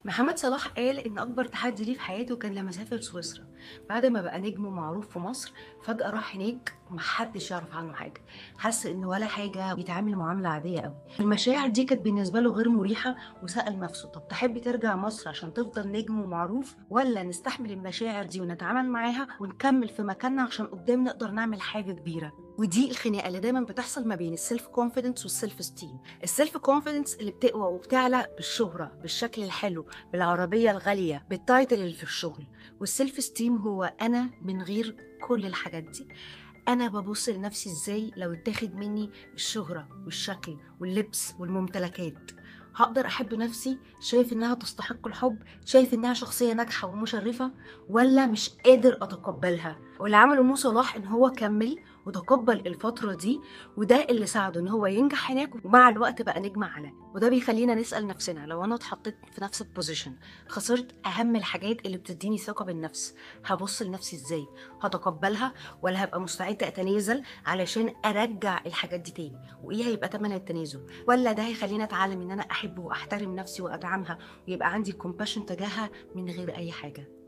محمد صلاح قال إن أكبر تحدي ليه في حياته كان لما سافر سويسرا. بعد ما بقى نجم ومعروف في مصر، فجأة راح هناك محدش يعرف عنه حاجة. حس إن ولا حاجة، بيتعامل معاملة عادية قوي. المشاعر دي كانت بالنسبة له غير مريحة، وسأل نفسه: طب تحب ترجع مصر عشان تفضل نجم ومعروف، ولا نستحمل المشاعر دي ونتعامل معاها ونكمل في مكاننا عشان قدام نقدر نعمل حاجة كبيرة؟ ودي الخناقة اللي دايما بتحصل ما بين السيلف كونفيدنس والسيلف ستيم. السيلف كونفيدنس اللي بتقوى وبتعلى بالشهرة، بالشكل الحلو، بالعربية الغالية، بالتايتل اللي في الشغل. والسيلف ستيم هو أنا من غير كل الحاجات دي. أنا ببص لنفسي إزاي لو اتاخد مني الشهرة والشكل واللبس والممتلكات؟ هقدر أحب نفسي شايف إنها تستحق الحب، شايف إنها شخصية ناجحة ومشرفة، ولا مش قادر أتقبلها؟ واللي عمله مو صلاح إن هو كمل وتقبل الفترة دي، وده اللي ساعده إن هو ينجح هناك، ومع الوقت بقى نجم عالمي. وده بيخلينا نسأل نفسنا: لو أنا اتحطيت في نفس البوزيشن، خسرت أهم الحاجات اللي بتديني ثقة بالنفس، هبص لنفسي إزاي؟ هتقبلها، ولا هبقى مستعدة أتنازل علشان أرجع الحاجات دي تاني؟ وإيه هيبقى تمن التنازل؟ ولا ده هيخليني أتعلم إن أنا أحب وأحترم نفسي وأدعمها، ويبقى عندي كومباشن تجاهها من غير أي حاجة؟